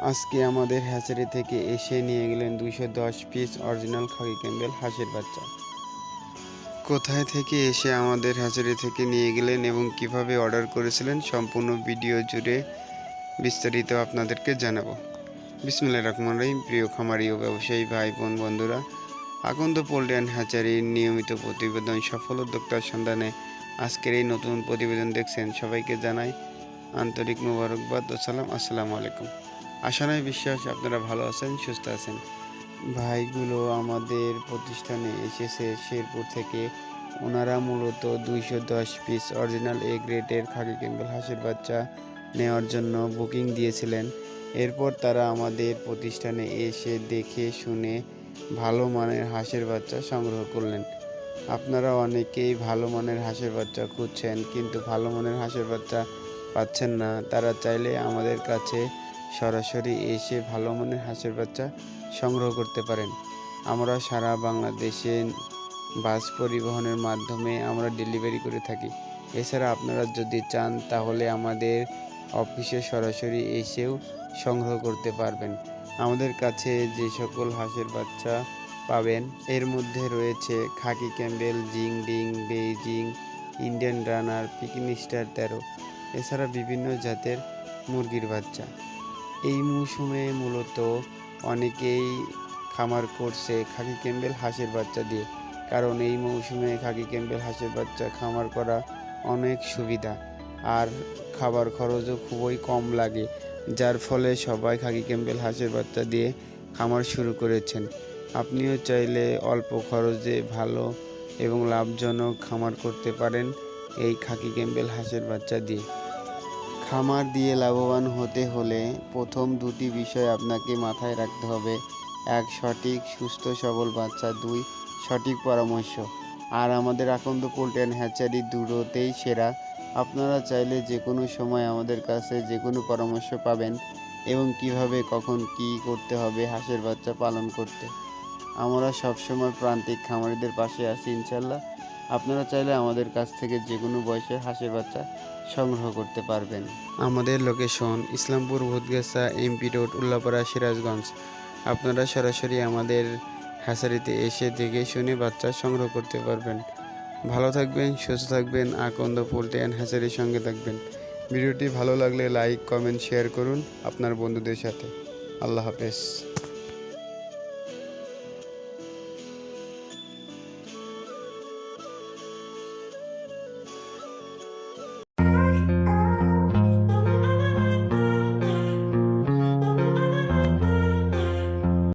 আজকে আমাদের হ্যাচারি থেকে এসে নিয়ে গেলেন 210 পিস অরিজিনাল খাকি ক্যাম্বেল হাঁসের বাচ্চা। কোথায় থেকে এসে আমাদের হ্যাচারি থেকে নিয়ে গেলেন এবং কিভাবে অর্ডার করেছিলেন সম্পূর্ণ ভিডিও জুড়ে বিস্তারিত আপনাদেরকে জানাবো। বিসমিল্লাহির রহমানির রহিম। প্রিয় খামারি ও ব্যবসায়ী ভাই বোন বন্ধুরা, আকন্দ পোল্ট্রি অ্যান্ড হ্যাচারির নিয়মিত প্রতিবেদন সফল উদ্যোক্তার সন্ধানে আজকের এই নতুন প্রতিবেদন দেখছেন সবাইকে জানাই আন্তরিক মোবারকবাদ ও সালাম। আসসালামু আলাইকুম। আশা নয় বিশ্বাস আপনারা ভালো আছেন, সুস্থ আছেন। ভাইগুলো আমাদের প্রতিষ্ঠানে এসেছে শেরপুর থেকে। ওনারা মূলত 210 পিস অরিজিনাল এ গ্রেডের খাকি ক্যাম্বেল হাঁসের বাচ্চা নেওয়ার জন্য বুকিং দিয়েছিলেন। এরপর তারা আমাদের প্রতিষ্ঠানে এসে দেখে শুনে ভালো মানের হাঁসের বাচ্চা সংগ্রহ করলেন। আপনারা অনেকেই ভালো মানের হাঁসের বাচ্চা খুঁজছেন, কিন্তু ভালো মানের হাঁসের বাচ্চা পাচ্ছেন না। তারা চাইলে আমাদের কাছে সরাসরি এসে ভালো মানের হাঁসের বাচ্চা সংগ্রহ করতে পারেন। আমরা সারা বাংলাদেশে বাস পরিবহনের মাধ্যমে আমরা ডেলিভারি করে থাকি। এছাড়া আপনারা যদি চান তাহলে আমাদের অফিসে সরাসরি এসেও সংগ্রহ করতে পারবেন। আমাদের কাছে যে সকল হাঁসের বাচ্চা পাবেন এর মধ্যে রয়েছে khaki Campbell, Jingding, Beijing, Indian runner, Peking star 13, এছাড়া বিভিন্ন জাতের মুরগির বাচ্চা। এই মৌসুমে মূলত অনেকেই খামার করছে খাকি ক্যাম্বেল হাঁসের বাচ্চা দিয়ে, কারণ এই মৌসুমে খাকি ক্যাম্বেল হাঁসের বাচ্চা খামার করা অনেক সুবিধা আর খাবার খরচও খুবই কম লাগে, যার ফলে সবাই খাকি ক্যাম্বেল হাঁসের বাচ্চা দিয়ে খামার শুরু করেছেন। আপনিও চাইলে অল্প খরচে ভালো এবং লাভজনক খামার করতে পারেন এই খাকি ক্যাম্বেল হাঁসের বাচ্চা দিয়ে। খামার দিয়ে লাভবান হতে হলে প্রথম দুটি বিষয় আপনাকে মাথায় রাখতে হবে: এক, সঠিক সুস্থ সবল বাচ্চা; দুই, সঠিক পরামর্শ। আর আমাদের আকন্দ পোল্ট্রি অ্যান্ড হ্যাচারি দুটোতেই সেরা। আপনারা চাইলে যে কোনো সময় আমাদের কাছে যে কোনো পরামর্শ পাবেন এবং কিভাবে কখন কি করতে হবে হাঁসের বাচ্চা পালন করতে। আমরা সবসময় প্রান্তিক খামারিদের পাশে আছি ইনশাল্লাহ। আপনারা চাইলে আমাদের কাছ থেকে যে কোনো বয়সের হাঁসের বাচ্চা সংগ্রহ করতে পারবেন। আমাদের location Islampur, Bhutgachha, MP road, Ullapara, Sirajganj. আপনারা সরাসরি আমাদের হ্যাচারিতে এসে দেখে শুনে বাচ্চা সংগ্রহ করতে পারবেন। ভালো থাকবেন, সুস্থ থাকবেন, আকন্দ পোল্ট্রি অ্যান্ড হ্যাচারির সঙ্গে থাকবেন। ভিডিওটি ভালো লাগলে লাইক, কমেন্ট, শেয়ার করুন আপনার বন্ধুদের সাথে। আল্লাহ হাফেজ।